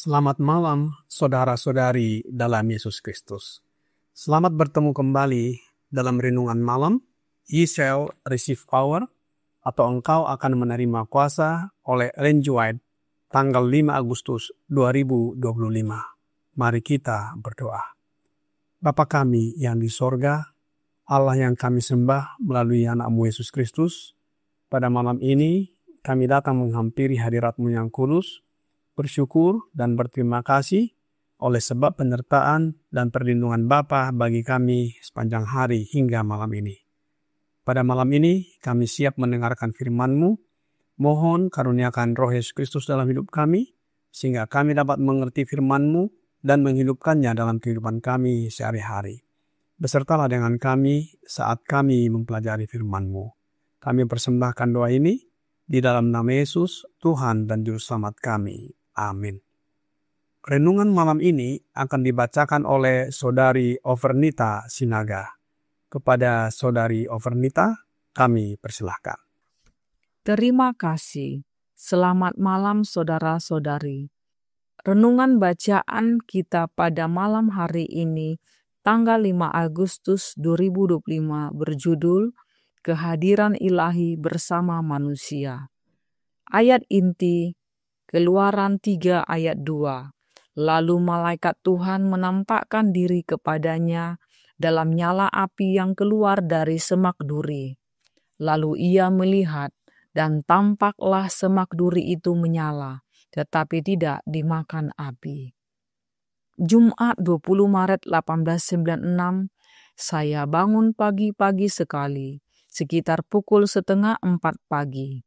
Selamat malam, saudara-saudari dalam Yesus Kristus. Selamat bertemu kembali dalam renungan malam. You shall receive power, atau engkau akan menerima kuasa, oleh Ellen G. White, tanggal 5 Agustus 2025. Mari kita berdoa. Bapa kami yang di sorga, Allah yang kami sembah melalui anak-Mu Yesus Kristus, pada malam ini kami datang menghampiri hadirat-Mu yang kudus, bersyukur dan berterima kasih oleh sebab penyertaan dan perlindungan Bapa bagi kami sepanjang hari hingga malam ini. Pada malam ini kami siap mendengarkan firman-Mu. Mohon karuniakan Roh Yesus Kristus dalam hidup kami, sehingga kami dapat mengerti firman-Mu dan menghidupkannya dalam kehidupan kami sehari-hari. Besertalah dengan kami saat kami mempelajari firman-Mu. Kami persembahkan doa ini di dalam nama Yesus, Tuhan dan Juru Selamat kami. Amin. Renungan malam ini akan dibacakan oleh Saudari Overnita Sinaga. Kepada Saudari Overnita, kami persilahkan. Terima kasih. Selamat malam saudara-saudari. Renungan bacaan kita pada malam hari ini, tanggal 5 Agustus 2025, berjudul Kehadiran Ilahi Bersama Manusia. Ayat inti Keluaran 3 ayat 2. Lalu malaikat Tuhan menampakkan diri kepadanya dalam nyala api yang keluar dari semak duri. Lalu ia melihat, dan tampaklah semak duri itu menyala, tetapi tidak dimakan api. Jumat 20 Maret 1896, saya bangun pagi-pagi sekali, sekitar pukul 3:30 pagi.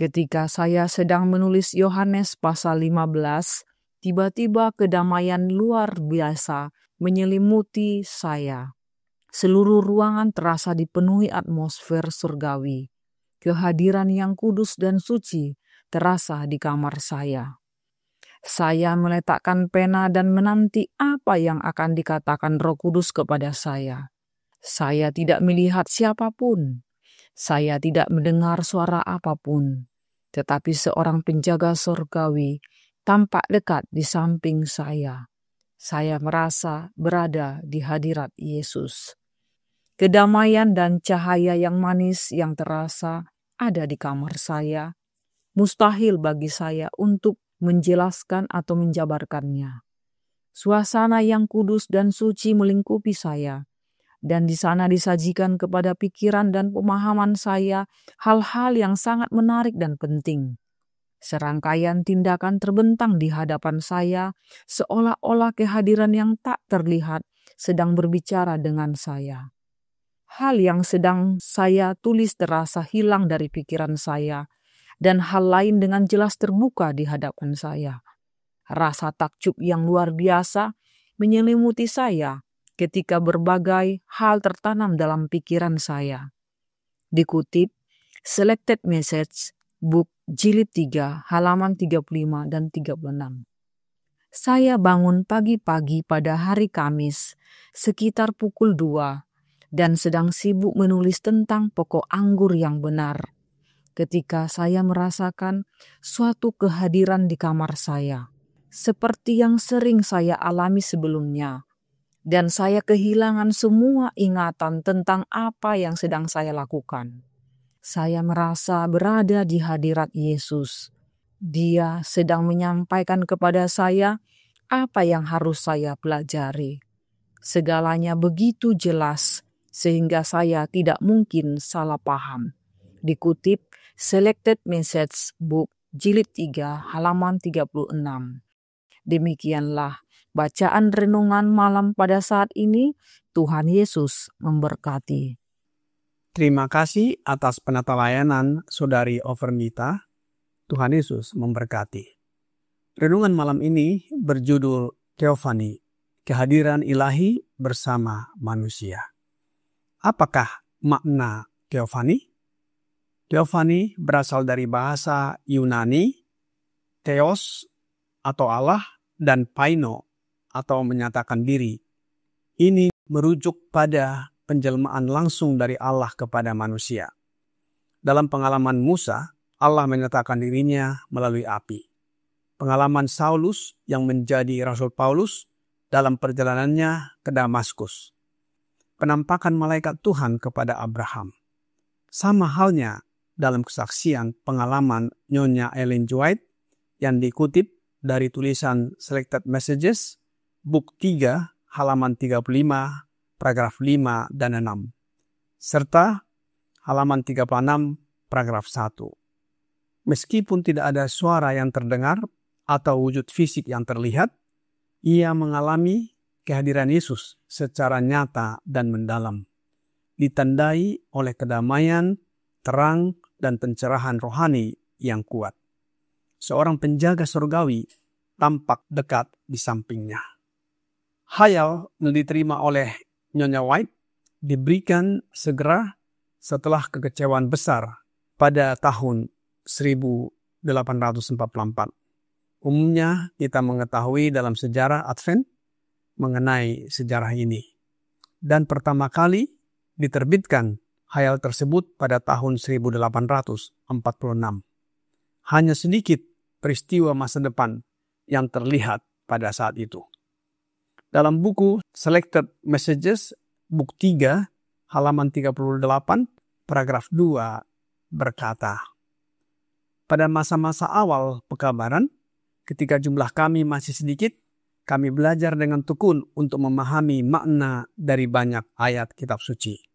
Ketika saya sedang menulis Yohanes pasal 15, tiba-tiba kedamaian luar biasa menyelimuti saya. Seluruh ruangan terasa dipenuhi atmosfer surgawi. Kehadiran yang kudus dan suci terasa di kamar saya. Saya meletakkan pena dan menanti apa yang akan dikatakan Roh Kudus kepada saya. Saya tidak melihat siapapun. Saya tidak mendengar suara apapun. Tetapi seorang penjaga surgawi tampak dekat di samping saya. Saya merasa berada di hadirat Yesus. Kedamaian dan cahaya yang manis yang terasa ada di kamar saya. Mustahil bagi saya untuk menjelaskan atau menjabarkannya. Suasana yang kudus dan suci melingkupi saya. Dan di sana disajikan kepada pikiran dan pemahaman saya hal-hal yang sangat menarik dan penting. Serangkaian tindakan terbentang di hadapan saya, seolah-olah kehadiran yang tak terlihat sedang berbicara dengan saya. Hal yang sedang saya tulis terasa hilang dari pikiran saya, dan hal lain dengan jelas terbuka di hadapan saya. Rasa takjub yang luar biasa menyelimuti saya ketika berbagai hal tertanam dalam pikiran saya. Dikutip Selected Message, Book Jilid 3, halaman 35 dan 36. Saya bangun pagi-pagi pada hari Kamis, sekitar pukul 2, dan sedang sibuk menulis tentang pokok anggur yang benar. Ketika saya merasakan suatu kehadiran di kamar saya, seperti yang sering saya alami sebelumnya. Dan saya kehilangan semua ingatan tentang apa yang sedang saya lakukan. Saya merasa berada di hadirat Yesus. Dia sedang menyampaikan kepada saya apa yang harus saya pelajari. Segalanya begitu jelas sehingga saya tidak mungkin salah paham. Dikutip Selected Message, Book jilid 3, halaman 36. Demikianlah bacaan renungan malam pada saat ini. Tuhan Yesus memberkati. Terima kasih atas penata layanan Saudari Overnita. Tuhan Yesus memberkati. Renungan malam ini berjudul Teofani, kehadiran ilahi bersama manusia. Apakah makna Teofani? Teofani berasal dari bahasa Yunani, theos atau Allah, dan paino atau menyatakan diri. Ini merujuk pada penjelmaan langsung dari Allah kepada manusia. Dalam pengalaman Musa, Allah menyatakan dirinya melalui api. Pengalaman Saulus yang menjadi Rasul Paulus dalam perjalanannya ke Damaskus. Penampakan malaikat Tuhan kepada Abraham. Sama halnya dalam kesaksian pengalaman Nyonya Ellen G. White yang dikutip dari tulisan Selected Messages, Book 3, halaman 35, paragraf 5 dan 6, serta halaman 36, paragraf 1. Meskipun tidak ada suara yang terdengar atau wujud fisik yang terlihat, ia mengalami kehadiran Yesus secara nyata dan mendalam, ditandai oleh kedamaian, terang, dan pencerahan rohani yang kuat. Seorang penjaga surgawi tampak dekat di sampingnya. Hayal yang diterima oleh Nyonya White diberikan segera setelah kekecewaan besar pada tahun 1844. Umumnya kita mengetahui dalam sejarah Advent mengenai sejarah ini. Dan pertama kali diterbitkan hayal tersebut pada tahun 1846. Hanya sedikit peristiwa masa depan yang terlihat pada saat itu. Dalam buku Selected Messages, Book 3, halaman 38, paragraf 2 berkata, pada masa-masa awal pekabaran, ketika jumlah kami masih sedikit, kami belajar dengan tekun untuk memahami makna dari banyak ayat kitab suci.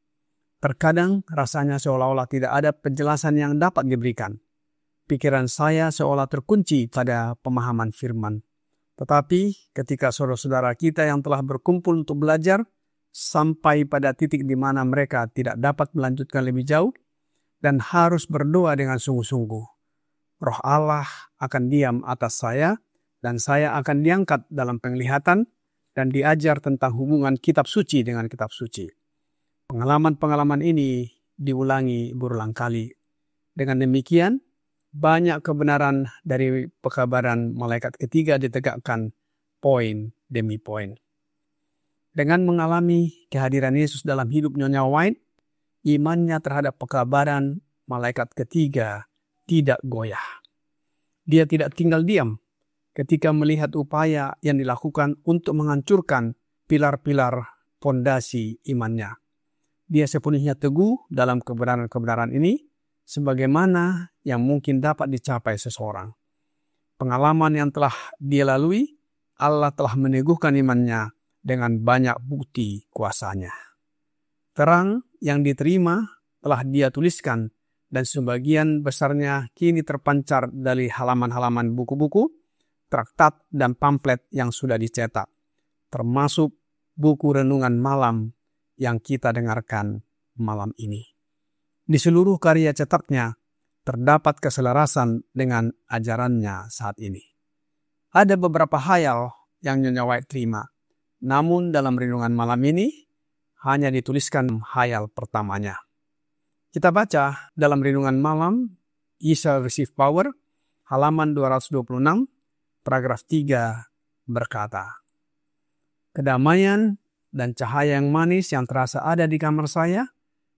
Terkadang rasanya seolah-olah tidak ada penjelasan yang dapat diberikan. Pikiran saya seolah terkunci pada pemahaman firman. Tetapi ketika saudara-saudara kita yang telah berkumpul untuk belajar, sampai pada titik di mana mereka tidak dapat melanjutkan lebih jauh dan harus berdoa dengan sungguh-sungguh, Roh Allah akan diam atas saya dan saya akan diangkat dalam penglihatan dan diajar tentang hubungan kitab suci dengan kitab suci. Pengalaman-pengalaman ini diulangi berulang kali. Dengan demikian, banyak kebenaran dari pekabaran malaikat ketiga ditegakkan poin demi poin. Dengan mengalami kehadiran Yesus dalam hidup Nyonya White, imannya terhadap pekabaran malaikat ketiga tidak goyah. Dia tidak tinggal diam ketika melihat upaya yang dilakukan untuk menghancurkan pilar-pilar fondasi imannya. Dia sepenuhnya teguh dalam kebenaran-kebenaran ini, sebagaimana yang mungkin dapat dicapai seseorang. Pengalaman yang telah dia lalui, Allah telah meneguhkan imannya dengan banyak bukti kuasanya. Terang yang diterima telah dia tuliskan, dan sebagian besarnya kini terpancar dari halaman-halaman buku-buku, traktat, dan pamflet yang sudah dicetak, termasuk buku renungan malam yang kita dengarkan malam ini. Di seluruh karya cetaknya terdapat keselarasan dengan ajarannya saat ini. Ada beberapa hayal yang Nyonya White terima, namun dalam renungan malam ini hanya dituliskan hayal pertamanya. Kita baca dalam renungan malam Ye Shall Receive Power, halaman 226, paragraf 3 berkata, kedamaian dan cahaya yang manis yang terasa ada di kamar saya,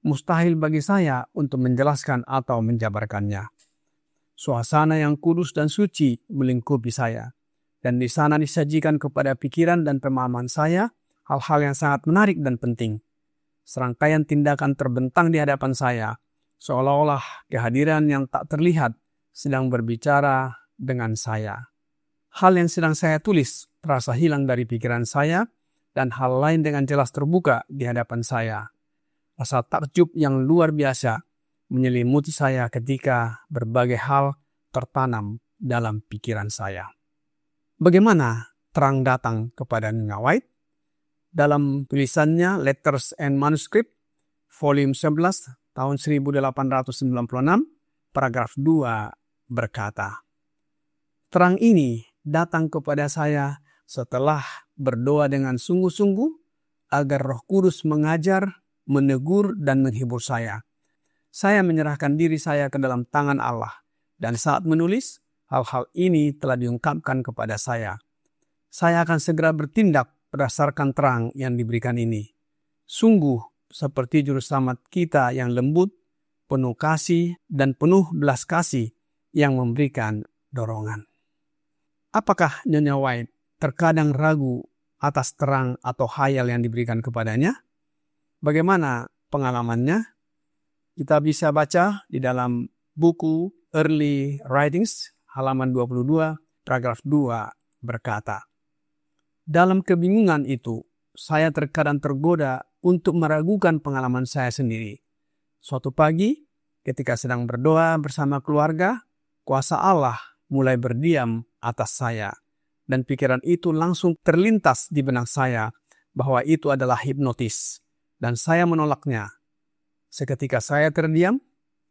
mustahil bagi saya untuk menjelaskan atau menjabarkannya. Suasana yang kudus dan suci melingkupi saya, dan di sana disajikan kepada pikiran dan pemahaman saya hal-hal yang sangat menarik dan penting. Serangkaian tindakan terbentang di hadapan saya, seolah-olah kehadiran yang tak terlihat sedang berbicara dengan saya. Hal yang sedang saya tulis terasa hilang dari pikiran saya, dan hal lain dengan jelas terbuka di hadapan saya. Rasa takjub yang luar biasa menyelimuti saya ketika berbagai hal tertanam dalam pikiran saya. Bagaimana terang datang kepada Nyonya White? Dalam tulisannya Letters and Manuscript, volume 11, tahun 1896, paragraf 2 berkata, "Terang ini datang kepada saya setelah berdoa dengan sungguh-sungguh agar Roh Kudus mengajar, menegur, dan menghibur saya. Saya menyerahkan diri saya ke dalam tangan Allah, dan saat menulis, hal-hal ini telah diungkapkan kepada saya. Saya akan segera bertindak berdasarkan terang yang diberikan ini. Sungguh seperti juru selamat kita yang lembut, penuh kasih, dan penuh belas kasih yang memberikan dorongan." Apakah Nyonya White terkadang ragu atas terang atau khayal yang diberikan kepadanya? Bagaimana pengalamannya? Kita bisa baca di dalam buku Early Writings, halaman 22, paragraf 2 berkata, "Dalam kebingungan itu, saya terkadang tergoda untuk meragukan pengalaman saya sendiri. Suatu pagi, ketika sedang berdoa bersama keluarga, kuasa Allah mulai berdiam atas saya, dan pikiran itu langsung terlintas di benak saya bahwa itu adalah hipnotis, dan saya menolaknya. Seketika saya terdiam,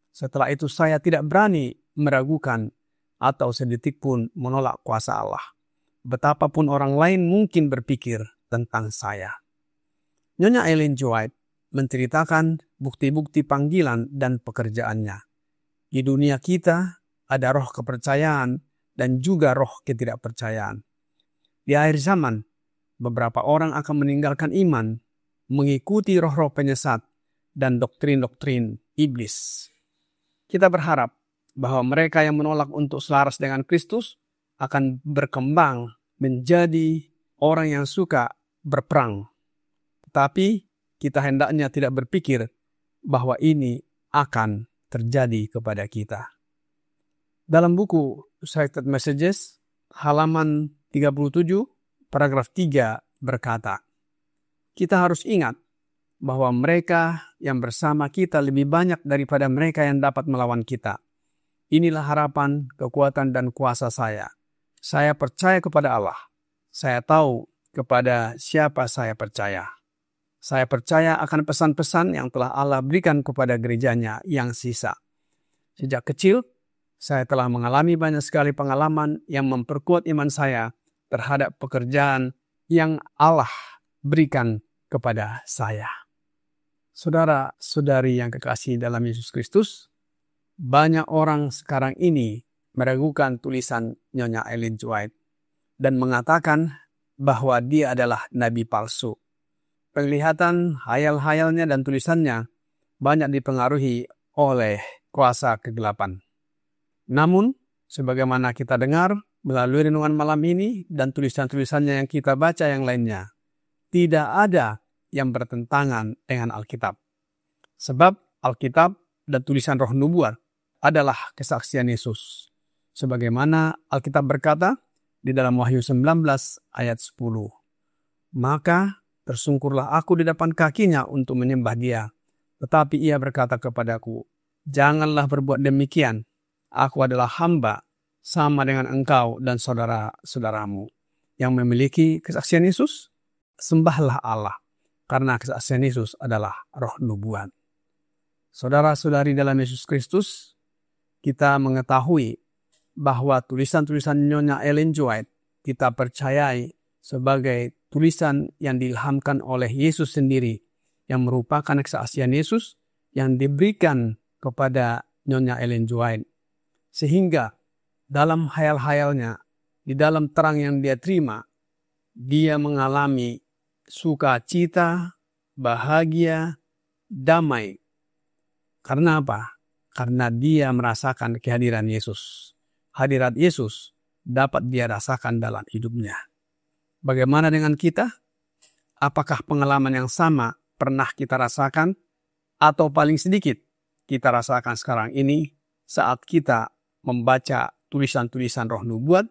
setelah itu saya tidak berani meragukan atau sedetik pun menolak kuasa Allah, betapapun orang lain mungkin berpikir tentang saya." Nyonya Ellen G. White menceritakan bukti-bukti panggilan dan pekerjaannya. Di dunia kita ada roh kepercayaan dan juga roh ketidakpercayaan. Di akhir zaman, beberapa orang akan meninggalkan iman, mengikuti roh-roh penyesat dan doktrin-doktrin iblis. Kita berharap bahwa mereka yang menolak untuk selaras dengan Kristus akan berkembang menjadi orang yang suka berperang. Tetapi kita hendaknya tidak berpikir bahwa ini akan terjadi kepada kita. Dalam buku Cited Messages, halaman 37, paragraf 3 berkata, "Kita harus ingat bahwa mereka yang bersama kita lebih banyak daripada mereka yang dapat melawan kita. Inilah harapan, kekuatan, dan kuasa saya. Saya percaya kepada Allah. Saya tahu kepada siapa saya percaya. Saya percaya akan pesan-pesan yang telah Allah berikan kepada gerejanya yang sisa. Sejak kecil, saya telah mengalami banyak sekali pengalaman yang memperkuat iman saya terhadap pekerjaan yang Allah berikan kepada saya." Saudara-saudari yang kekasih dalam Yesus Kristus, banyak orang sekarang ini meragukan tulisan Nyonya Ellen G. White dan mengatakan bahwa dia adalah nabi palsu. Penglihatan hayal-hayalnya dan tulisannya banyak dipengaruhi oleh kuasa kegelapan. Namun, sebagaimana kita dengar melalui renungan malam ini dan tulisan-tulisannya yang kita baca yang lainnya, tidak ada yang bertentangan dengan Alkitab. Sebab Alkitab dan tulisan Roh Nubuat adalah kesaksian Yesus. Sebagaimana Alkitab berkata di dalam Wahyu 19 ayat 10, "Maka tersungkurlah aku di depan kakinya untuk menyembah dia. Tetapi ia berkata kepadaku, 'Janganlah berbuat demikian. Aku adalah hamba sama dengan engkau dan saudara-saudaramu yang memiliki kesaksian Yesus. Sembahlah Allah, karena kesaksian Yesus adalah roh nubuat.'" Saudara-saudari dalam Yesus Kristus, kita mengetahui bahwa tulisan-tulisan Nyonya Ellen G. White kita percayai sebagai tulisan yang diilhamkan oleh Yesus sendiri, yang merupakan kesaksian Yesus yang diberikan kepada Nyonya Ellen G. White. Sehingga dalam hayal-hayalnya, di dalam terang yang dia terima, dia mengalami sukacita, bahagia, damai. Karena apa? Karena dia merasakan kehadiran Yesus. Hadirat Yesus dapat dia rasakan dalam hidupnya. Bagaimana dengan kita? Apakah pengalaman yang sama pernah kita rasakan? Atau paling sedikit kita rasakan sekarang ini saat kita membaca tulisan-tulisan Roh Nubuat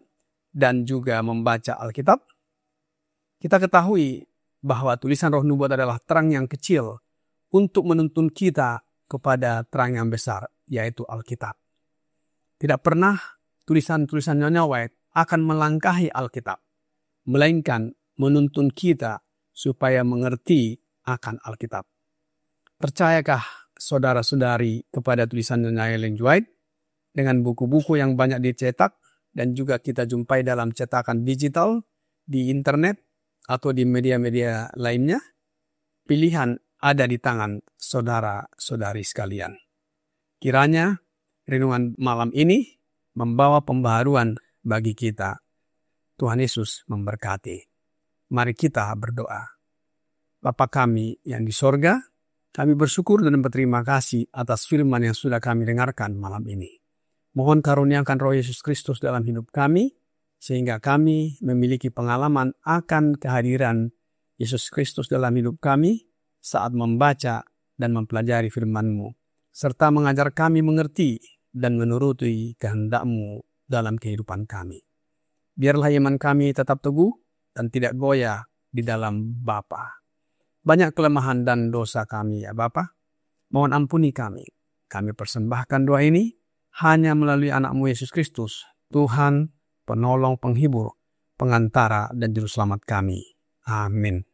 dan juga membaca Alkitab? Kita ketahui bahwa tulisan Roh Nubuat adalah terang yang kecil untuk menuntun kita kepada terang yang besar, yaitu Alkitab. Tidak pernah tulisan-tulisan Nyonya White akan melangkahi Alkitab, melainkan menuntun kita supaya mengerti akan Alkitab. Percayakah saudara-saudari kepada tulisan Nyonya Ellen G. White? Dengan buku-buku yang banyak dicetak dan juga kita jumpai dalam cetakan digital di internet atau di media-media lainnya, pilihan ada di tangan saudara-saudari sekalian. Kiranya renungan malam ini membawa pembaharuan bagi kita. Tuhan Yesus memberkati. Mari kita berdoa. Bapa kami yang di sorga, kami bersyukur dan berterima kasih atas firman yang sudah kami dengarkan malam ini. Mohon karuniakan Roh Yesus Kristus dalam hidup kami, sehingga kami memiliki pengalaman akan kehadiran Yesus Kristus dalam hidup kami saat membaca dan mempelajari firman-Mu, serta mengajar kami mengerti dan menuruti kehendak-Mu dalam kehidupan kami. Biarlah iman kami tetap teguh dan tidak goyah di dalam Bapa. Banyak kelemahan dan dosa kami ya Bapa. Mohon ampuni kami. Kami persembahkan doa ini hanya melalui anak-Mu Yesus Kristus, Tuhan, penolong, penghibur, pengantara, dan juru selamat kami. Amin.